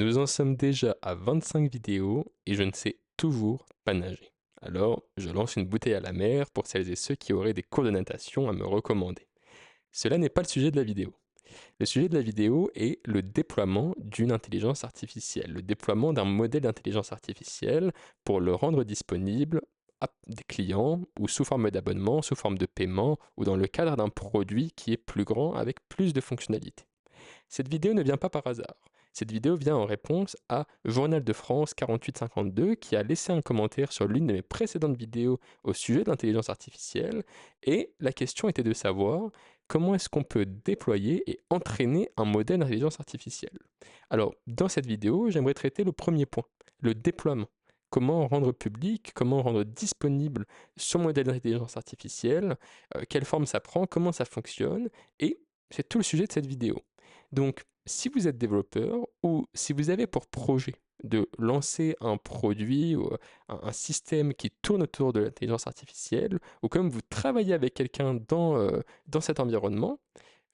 Nous en sommes déjà à 25 vidéos et je ne sais toujours pas nager. Alors, je lance une bouteille à la mer pour celles et ceux qui auraient des cours de natation à me recommander. Cela n'est pas le sujet de la vidéo. Le sujet de la vidéo est le déploiement d'une intelligence artificielle, le déploiement d'un modèle d'intelligence artificielle pour le rendre disponible à des clients ou sous forme d'abonnement, sous forme de paiement ou dans le cadre d'un produit qui est plus grand avec plus de fonctionnalités. Cette vidéo ne vient pas par hasard. Cette vidéo vient en réponse à Journal de France 4852 qui a laissé un commentaire sur l'une de mes précédentes vidéos au sujet de l'intelligence artificielle et la question était de savoir comment est-ce qu'on peut déployer et entraîner un modèle d'intelligence artificielle. Alors, dans cette vidéo, j'aimerais traiter le premier point, le déploiement. Comment rendre public, comment rendre disponible ce modèle d'intelligence artificielle, quelle forme ça prend, comment ça fonctionne, et c'est tout le sujet de cette vidéo. Donc, si vous êtes développeur ou si vous avez pour projet de lancer un produit ou un système qui tourne autour de l'intelligence artificielle, ou comme vous travaillez avec quelqu'un dans cet environnement,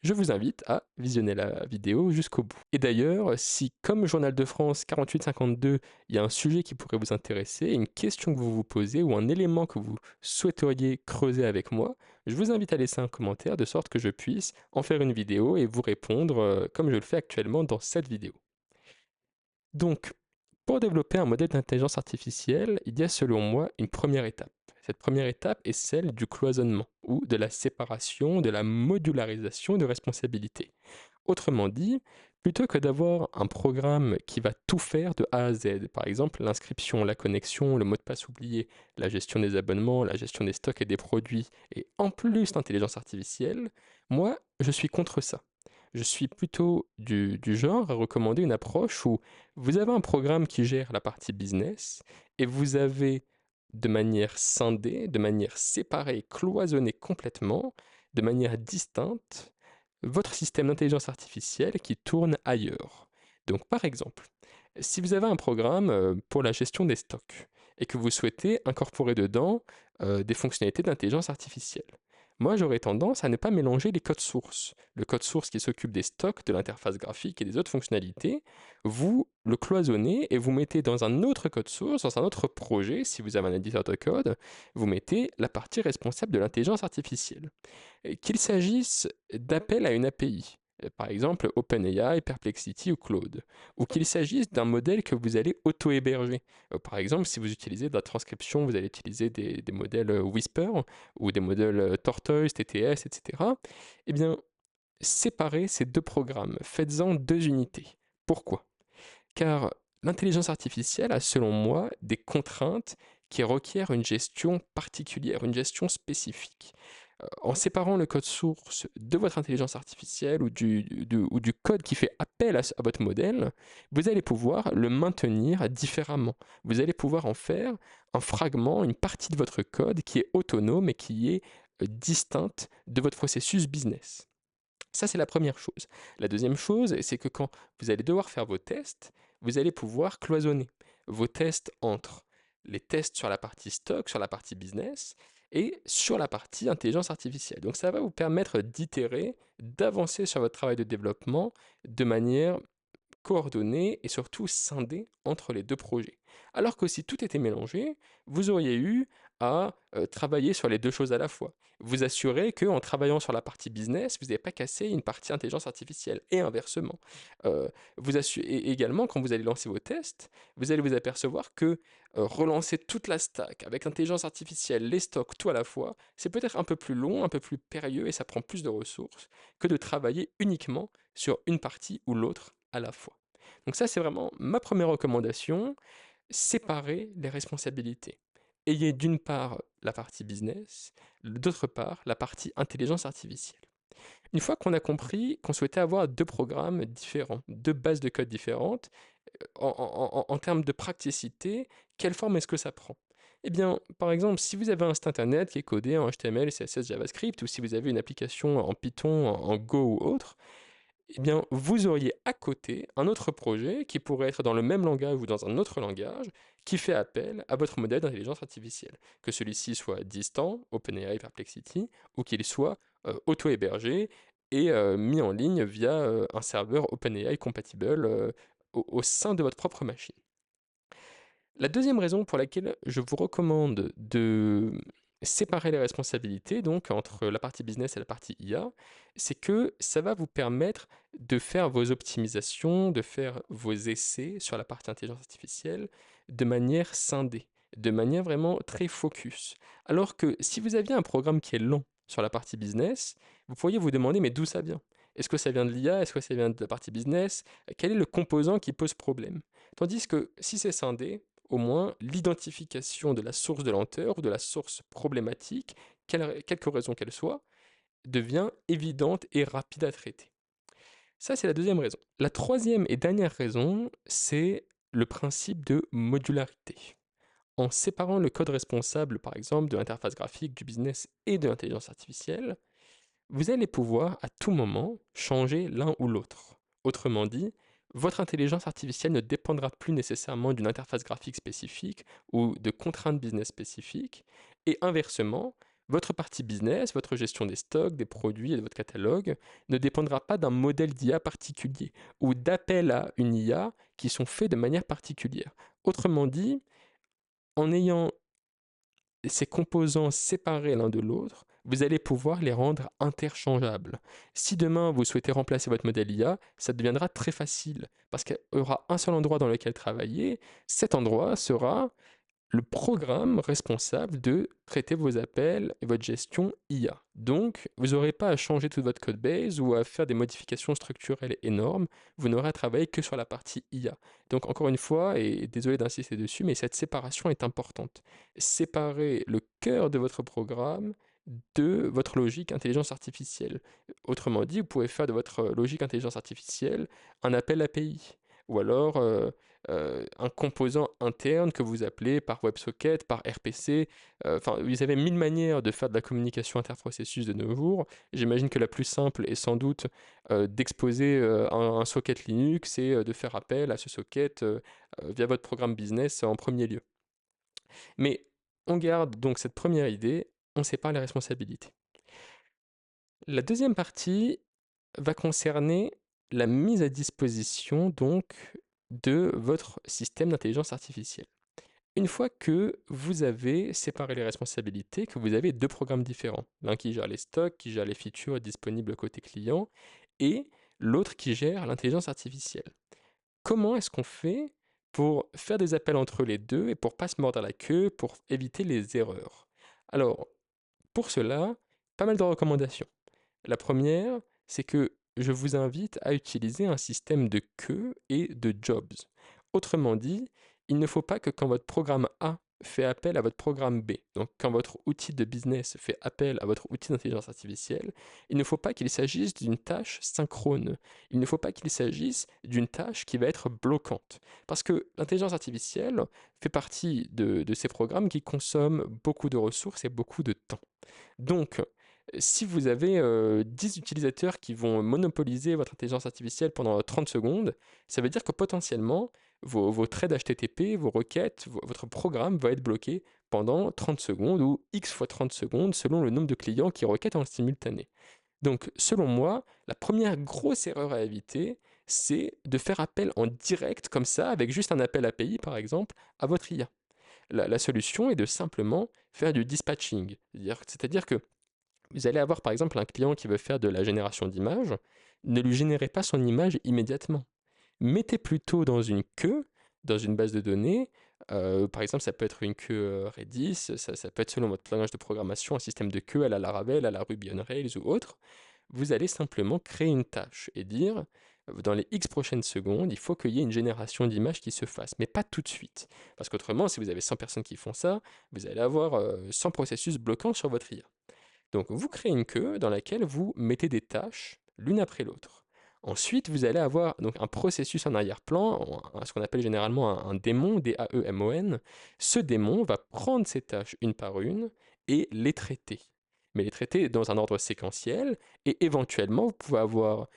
je vous invite à visionner la vidéo jusqu'au bout. Et d'ailleurs, si comme Journal de France 4852, il y a un sujet qui pourrait vous intéresser, une question que vous vous posez ou un élément que vous souhaiteriez creuser avec moi, je vous invite à laisser un commentaire de sorte que je puisse en faire une vidéo et vous répondre comme je le fais actuellement dans cette vidéo. Donc, pour développer un modèle d'intelligence artificielle, il y a selon moi une première étape. Cette première étape est celle du cloisonnement ou de la séparation, de la modularisation de responsabilités. Autrement dit, plutôt que d'avoir un programme qui va tout faire de A à Z, par exemple l'inscription, la connexion, le mot de passe oublié, la gestion des abonnements, la gestion des stocks et des produits, et en plus l'intelligence artificielle, moi, je suis contre ça. Je suis plutôt du genre à recommander une approche où vous avez un programme qui gère la partie business et vous avez de manière scindée, de manière séparée, cloisonnée complètement, de manière distincte, votre système d'intelligence artificielle qui tourne ailleurs. Donc par exemple, si vous avez un programme pour la gestion des stocks et que vous souhaitez incorporer dedans des fonctionnalités d'intelligence artificielle, moi j'aurais tendance à ne pas mélanger les codes sources. Le code source qui s'occupe des stocks, de l'interface graphique et des autres fonctionnalités, vous le cloisonnez et vous mettez dans un autre code source, dans un autre projet, si vous avez un éditeur de code, vous mettez la partie responsable de l'intelligence artificielle. Qu'il s'agisse d'appel à une API, par exemple OpenAI, Perplexity ou Claude, ou qu'il s'agisse d'un modèle que vous allez auto-héberger. Par exemple, si vous utilisez de la transcription, vous allez utiliser des modèles Whisper ou des modèles Tortoise, TTS, etc. Eh bien, séparez ces deux programmes, faites-en deux unités. Pourquoi? Car l'intelligence artificielle a, selon moi, des contraintes qui requièrent une gestion particulière, une gestion spécifique. En séparant le code source de votre intelligence artificielle ou du code qui fait appel à votre modèle, vous allez pouvoir le maintenir différemment. Vous allez pouvoir en faire un fragment, une partie de votre code qui est autonome et qui est distincte de votre processus business. Ça, c'est la première chose. La deuxième chose, c'est que quand vous allez devoir faire vos tests, vous allez pouvoir cloisonner vos tests entre les tests sur la partie stock, sur la partie business et sur la partie intelligence artificielle. Donc ça va vous permettre d'itérer, d'avancer sur votre travail de développement de manière coordonnée et surtout scindée entre les deux projets. Alors que si tout était mélangé, vous auriez eu à travailler sur les deux choses à la fois. Vous assurez qu'en travaillant sur la partie business, vous n'avez pas cassé une partie intelligence artificielle et inversement. Et également, quand vous allez lancer vos tests, vous allez vous apercevoir que relancer toute la stack avec l'intelligence artificielle, les stocks, tout à la fois, c'est peut-être un peu plus long, un peu plus périlleux et ça prend plus de ressources que de travailler uniquement sur une partie ou l'autre à la fois. Donc ça, c'est vraiment ma première recommandation, séparer les responsabilités. Ayez d'une part la partie business, d'autre part la partie intelligence artificielle. Une fois qu'on a compris qu'on souhaitait avoir deux programmes différents, deux bases de code différentes, en termes de praticité, quelle forme est-ce que ça prend? Eh bien, par exemple, si vous avez un site internet qui est codé en HTML, CSS, JavaScript, ou si vous avez une application en Python, en Go ou autre, eh bien, vous auriez à côté un autre projet qui pourrait être dans le même langage ou dans un autre langage qui fait appel à votre modèle d'intelligence artificielle. Que celui-ci soit distant, OpenAI, Perplexity, ou qu'il soit auto-hébergé et mis en ligne via un serveur OpenAI compatible au sein de votre propre machine. La deuxième raison pour laquelle je vous recommande de séparer les responsabilités, donc entre la partie business et la partie IA, c'est que ça va vous permettre de faire vos optimisations, de faire vos essais sur la partie intelligence artificielle de manière scindée, de manière vraiment très focus. Alors que si vous aviez un programme qui est lent sur la partie business, vous pourriez vous demander mais d'où ça vient? Est-ce que ça vient de l'IA? Est-ce que ça vient de la partie business? Quel est le composant qui pose problème? Tandis que si c'est scindé, au moins l'identification de la source de lenteur ou de la source problématique, quelque raison qu'elle soit, devient évidente et rapide à traiter. Ça, c'est la deuxième raison. La troisième et dernière raison, c'est le principe de modularité. En séparant le code responsable, par exemple, de l'interface graphique, du business et de l'intelligence artificielle, vous allez pouvoir à tout moment changer l'un ou l'autre. Autrement dit, votre intelligence artificielle ne dépendra plus nécessairement d'une interface graphique spécifique ou de contraintes business spécifiques, et inversement, votre partie business, votre gestion des stocks, des produits et de votre catalogue ne dépendra pas d'un modèle d'IA particulier ou d'appels à une IA qui sont faits de manière particulière. Autrement dit, en ayant ces composants séparés l'un de l'autre, vous allez pouvoir les rendre interchangeables. Si demain vous souhaitez remplacer votre modèle IA, ça deviendra très facile parce qu'il y aura un seul endroit dans lequel travailler. Cet endroit sera le programme responsable de traiter vos appels et votre gestion IA. Donc, vous n'aurez pas à changer toute votre code base ou à faire des modifications structurelles énormes, vous n'aurez à travailler que sur la partie IA. Donc, encore une fois, et désolé d'insister dessus, mais cette séparation est importante. Séparez le cœur de votre programme de votre logique intelligence artificielle. Autrement dit, vous pouvez faire de votre logique intelligence artificielle un appel API, ou alors un composant interne que vous appelez par WebSocket, par RPC. Enfin, vous avez 1000 manières de faire de la communication interprocessus de nos jours. J'imagine que la plus simple est sans doute d'exposer un socket Linux et de faire appel à ce socket via votre programme business en premier lieu. Mais on garde donc cette première idée, on sépare les responsabilités. La deuxième partie va concerner la mise à disposition donc de votre système d'intelligence artificielle. Une fois que vous avez séparé les responsabilités, que vous avez deux programmes différents, l'un qui gère les stocks, qui gère les features disponibles côté client, et l'autre qui gère l'intelligence artificielle. Comment est-ce qu'on fait pour faire des appels entre les deux et pour pas se mordre la queue, pour éviter les erreurs? Alors, pour cela, pas mal de recommandations. La première, c'est que je vous invite à utiliser un système de queues et de jobs. Autrement dit, il ne faut pas que quand votre programme A fait appel à votre programme B, donc quand votre outil de business fait appel à votre outil d'intelligence artificielle, il ne faut pas qu'il s'agisse d'une tâche synchrone. Il ne faut pas qu'il s'agisse d'une tâche qui va être bloquante. Parce que l'intelligence artificielle fait partie de ces programmes qui consomment beaucoup de ressources et beaucoup de temps. Donc, si vous avez 10 utilisateurs qui vont monopoliser votre intelligence artificielle pendant 30 secondes, ça veut dire que potentiellement, vos threads HTTP, vos requêtes, votre programme va être bloqué pendant 30 secondes ou X fois 30 secondes selon le nombre de clients qui requêtent en simultané. Donc, selon moi, la première grosse erreur à éviter, c'est de faire appel en direct comme ça, avec juste un appel API par exemple, à votre IA. La solution est de simplement faire du dispatching. C'est-à-dire que vous allez avoir par exemple un client qui veut faire de la génération d'images, ne lui générez pas son image immédiatement. Mettez plutôt dans une queue, dans une base de données, par exemple ça peut être une queue Redis, ça peut être selon votre langage de programmation, un système de queue à la Laravel, à la Ruby on Rails ou autre. Vous allez simplement créer une tâche et dire, dans les X prochaines secondes, il faut qu'il y ait une génération d'images qui se fasse, mais pas tout de suite. Parce qu'autrement, si vous avez 100 personnes qui font ça, vous allez avoir 100 processus bloquants sur votre IA. Donc vous créez une queue dans laquelle vous mettez des tâches l'une après l'autre. Ensuite, vous allez avoir donc un processus en arrière-plan, ce qu'on appelle généralement un démon, D-A-E-M-O-N. Ce démon va prendre ces tâches une par une et les traiter. Mais les traiter dans un ordre séquentiel, et éventuellement, vous pouvez avoir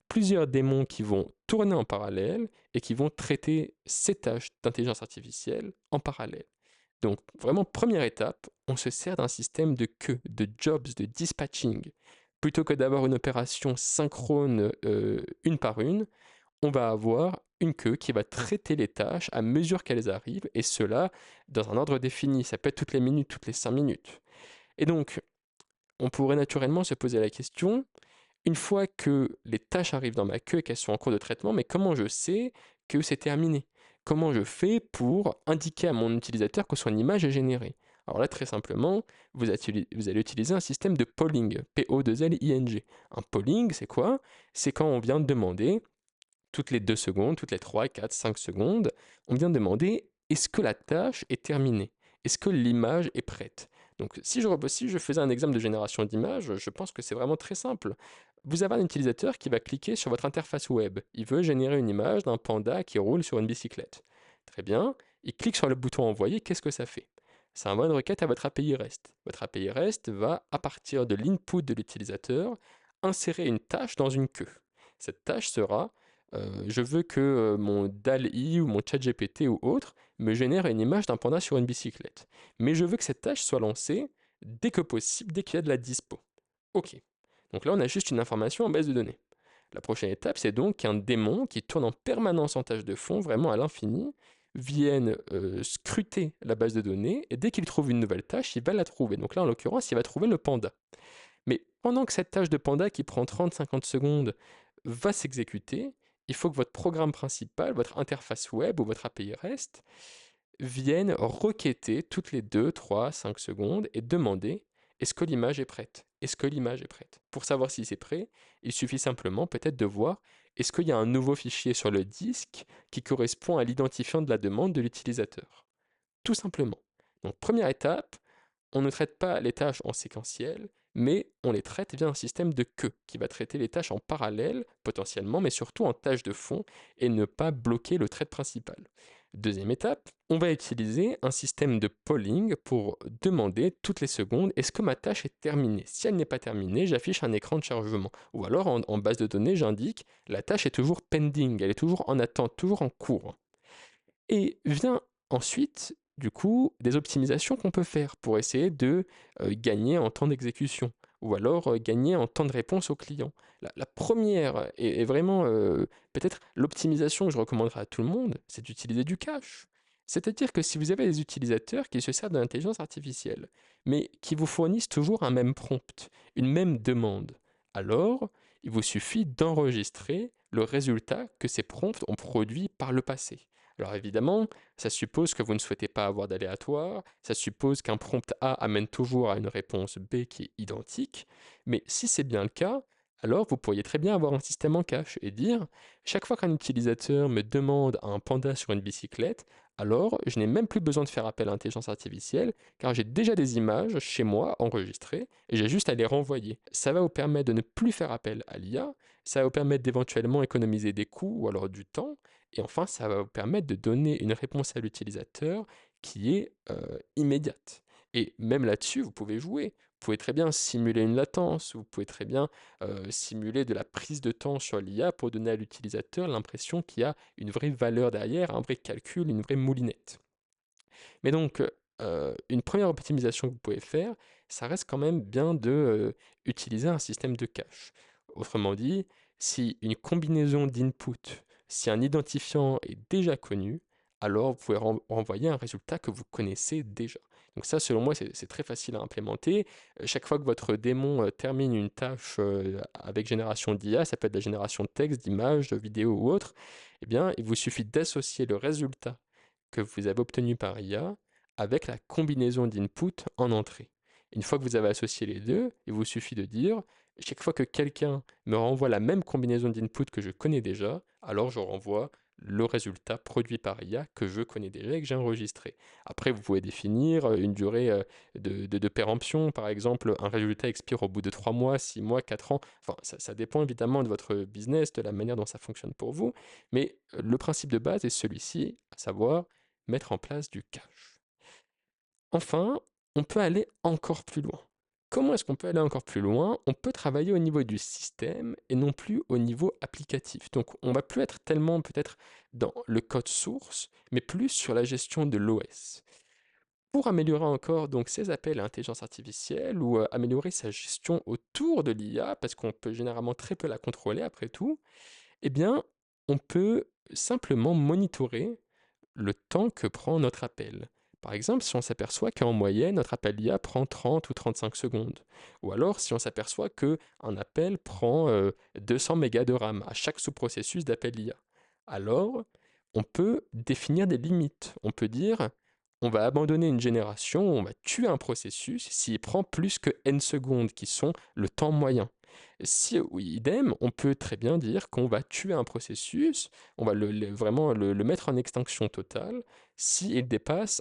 plusieurs démons qui vont tourner en parallèle et qui vont traiter ces tâches d'intelligence artificielle en parallèle. Donc vraiment, première étape, on se sert d'un système de queue, de jobs, de dispatching. Plutôt que d'avoir une opération synchrone une par une, on va avoir une queue qui va traiter les tâches à mesure qu'elles arrivent, et cela dans un ordre défini. Ça peut être toutes les minutes, toutes les 5 minutes. Et donc, on pourrait naturellement se poser la question, une fois que les tâches arrivent dans ma queue et qu'elles sont en cours de traitement, mais comment je sais que c'est terminé? Comment je fais pour indiquer à mon utilisateur que son image est générée? Alors là, très simplement, vous allez utiliser un système de polling, P-O-2-L-I-N-G. Un polling, c'est quoi? C'est quand on vient de demander, toutes les 2 secondes, toutes les 3, 4, 5 secondes, on vient de demander est-ce que la tâche est terminée? Est-ce que l'image est prête? Donc si je faisais un exemple de génération d'image, je pense que c'est vraiment très simple. Vous avez un utilisateur qui va cliquer sur votre interface web. Il veut générer une image d'un panda qui roule sur une bicyclette. Très bien, il clique sur le bouton envoyer, qu'est-ce que ça fait? Ça envoie une requête à votre API REST. Votre API REST va, à partir de l'input de l'utilisateur, insérer une tâche dans une queue. Cette tâche sera je veux que mon DALL-E ou mon ChatGPT ou autre me génère une image d'un panda sur une bicyclette. Mais je veux que cette tâche soit lancée dès que possible, dès qu'il y a de la dispo. Ok. Donc là, on a juste une information en base de données. La prochaine étape, c'est donc qu'un démon qui tourne en permanence en tâche de fond, vraiment à l'infini, vienne scruter la base de données, et dès qu'il trouve une nouvelle tâche, il va la trouver. Donc là, en l'occurrence, il va trouver le panda. Mais pendant que cette tâche de panda qui prend 30-50 secondes va s'exécuter, il faut que votre programme principal, votre interface web ou votre API REST vienne requêter toutes les 2, 3, 5 secondes et demander est-ce que l'image est prête? Est-ce que l'image est prête? Pour savoir si c'est prêt, il suffit simplement peut-être de voir est-ce qu'il y a un nouveau fichier sur le disque qui correspond à l'identifiant de la demande de l'utilisateur. Tout simplement. Donc première étape, on ne traite pas les tâches en séquentiel, mais on les traite via un système de queue qui va traiter les tâches en parallèle, potentiellement, mais surtout en tâches de fond, et ne pas bloquer le thread principal. Deuxième étape, on va utiliser un système de polling pour demander toutes les secondes est-ce que ma tâche est terminée. Si elle n'est pas terminée, j'affiche un écran de chargement. Ou alors en base de données, j'indique la tâche est toujours pending, elle est toujours en attente, toujours en cours. Et vient ensuite, du coup, des optimisations qu'on peut faire pour essayer de gagner en temps d'exécution ou alors gagner en temps de réponse au client. La première est vraiment peut-être l'optimisation que je recommanderais à tout le monde, c'est d'utiliser du cache. C'est-à-dire que si vous avez des utilisateurs qui se servent de l'intelligence artificielle, mais qui vous fournissent toujours un même prompt, une même demande, alors il vous suffit d'enregistrer le résultat que ces prompts ont produit par le passé. Alors évidemment, ça suppose que vous ne souhaitez pas avoir d'aléatoire, ça suppose qu'un prompt A amène toujours à une réponse B qui est identique, mais si c'est bien le cas, alors vous pourriez très bien avoir un système en cache et dire, chaque fois qu'un utilisateur me demande un panda sur une bicyclette, alors je n'ai même plus besoin de faire appel à l'intelligence artificielle, car j'ai déjà des images chez moi enregistrées, et j'ai juste à les renvoyer. Ça va vous permettre de ne plus faire appel à l'IA, ça va vous permettre d'éventuellement économiser des coûts ou alors du temps, et enfin, ça va vous permettre de donner une réponse à l'utilisateur qui est immédiate. Et même là-dessus, vous pouvez jouer. Vous pouvez très bien simuler une latence, vous pouvez très bien simuler de la prise de temps sur l'IA pour donner à l'utilisateur l'impression qu'il y a une vraie valeur derrière, un vrai calcul, une vraie moulinette. Mais donc, une première optimisation que vous pouvez faire, ça reste quand même bien de utiliser un système de cache. Autrement dit, si une combinaison d'input, si un identifiant est déjà connu, alors vous pouvez renvoyer un résultat que vous connaissez déjà. Donc ça, selon moi, c'est très facile à implémenter. Chaque fois que votre démon termine une tâche avec génération d'IA, ça peut être la génération de texte, d'images, de vidéos ou autre, eh bien, il vous suffit d'associer le résultat que vous avez obtenu par IA avec la combinaison d'input en entrée. Une fois que vous avez associé les deux, il vous suffit de dire, chaque fois que quelqu'un me renvoie la même combinaison d'input que je connais déjà, alors je renvoie le résultat produit par IA que je connais déjà et que j'ai enregistré. Après, vous pouvez définir une durée de péremption. Par exemple, un résultat expire au bout de 3 mois, 6 mois, 4 ans. Enfin, ça dépend évidemment de votre business, de la manière dont ça fonctionne pour vous. Mais le principe de base est celui-ci, à savoir mettre en place du cache. Enfin, on peut aller encore plus loin. Comment est-ce qu'on peut aller encore plus loin? On peut travailler au niveau du système et non plus au niveau applicatif. Donc on va plus être tellement peut-être dans le code source, mais plus sur la gestion de l'OS. Pour améliorer encore donc ces appels à l'intelligence artificielle ou améliorer sa gestion autour de l'IA, parce qu'on peut généralement très peu la contrôler après tout, eh bien, on peut simplement monitorer le temps que prend notre appel. Par exemple, si on s'aperçoit qu'en moyenne, notre appel IA prend 30 ou 35 secondes. Ou alors, si on s'aperçoit qu'un appel prend 200 mégas de RAM à chaque sous-processus d'appel IA. Alors, on peut définir des limites. On peut dire, on va abandonner une génération, on va tuer un processus s'il prend plus que n secondes, qui sont le temps moyen. Si, oui, idem, on peut très bien dire qu'on va tuer un processus, on va vraiment le mettre en extinction totale s'il dépasse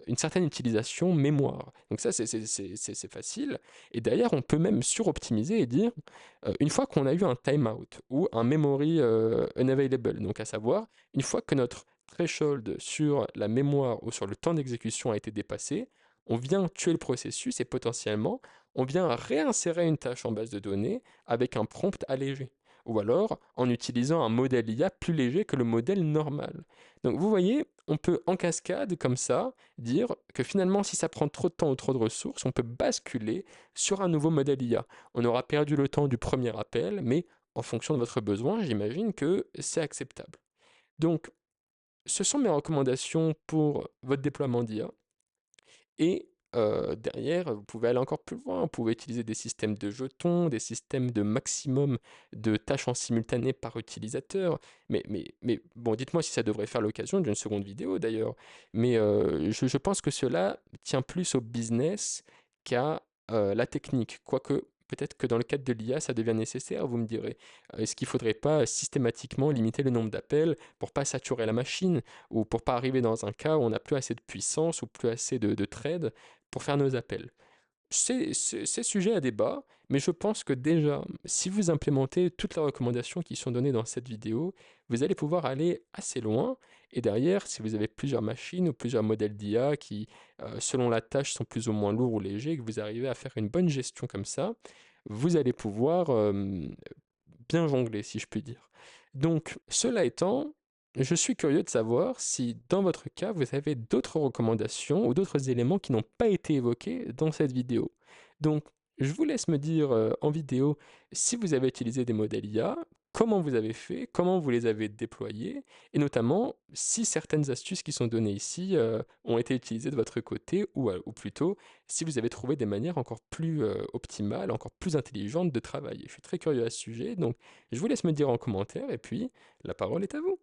une certaine utilisation mémoire. Donc ça, c'est facile. Et d'ailleurs, on peut même suroptimiser et dire, une fois qu'on a eu un timeout ou un memory unavailable, donc à savoir, une fois que notre threshold sur la mémoire ou sur le temps d'exécution a été dépassé, on vient tuer le processus et potentiellement, on vient réinsérer une tâche en base de données avec un prompt allégé, ou alors en utilisant un modèle IA plus léger que le modèle normal. Donc vous voyez, on peut en cascade comme ça dire que finalement si ça prend trop de temps ou trop de ressources, on peut basculer sur un nouveau modèle IA. On aura perdu le temps du premier appel, mais en fonction de votre besoin, j'imagine que c'est acceptable. Donc ce sont mes recommandations pour votre déploiement d'IA. Et derrière, vous pouvez aller encore plus loin. Vous pouvez utiliser des systèmes de jetons, des systèmes de maximum de tâches en simultané par utilisateur. Mais bon, dites-moi si ça devrait faire l'occasion d'une seconde vidéo d'ailleurs. Mais je pense que cela tient plus au business qu'à la technique. Quoique, peut-être que dans le cadre de l'IA, ça devient nécessaire, vous me direz. Est-ce qu'il ne faudrait pas systématiquement limiter le nombre d'appels pour pas saturer la machine ou pour pas arriver dans un cas où on n'a plus assez de puissance ou plus assez de trade pour faire nos appels. C'est sujet à débat, mais je pense que déjà, si vous implémentez toutes les recommandations qui sont données dans cette vidéo, vous allez pouvoir aller assez loin. Et derrière, si vous avez plusieurs machines ou plusieurs modèles d'IA qui, selon la tâche, sont plus ou moins lourds ou légers, et que vous arrivez à faire une bonne gestion comme ça, vous allez pouvoir bien jongler, si je puis dire. Donc, cela étant, je suis curieux de savoir si, dans votre cas, vous avez d'autres recommandations ou d'autres éléments qui n'ont pas été évoqués dans cette vidéo. Donc, je vous laisse me dire en vidéo si vous avez utilisé des modèles IA, comment vous avez fait, comment vous les avez déployés, et notamment si certaines astuces qui sont données ici ont été utilisées de votre côté, ou plutôt si vous avez trouvé des manières encore plus optimales, encore plus intelligentes de travailler. Je suis très curieux à ce sujet, donc je vous laisse me dire en commentaire, et puis la parole est à vous.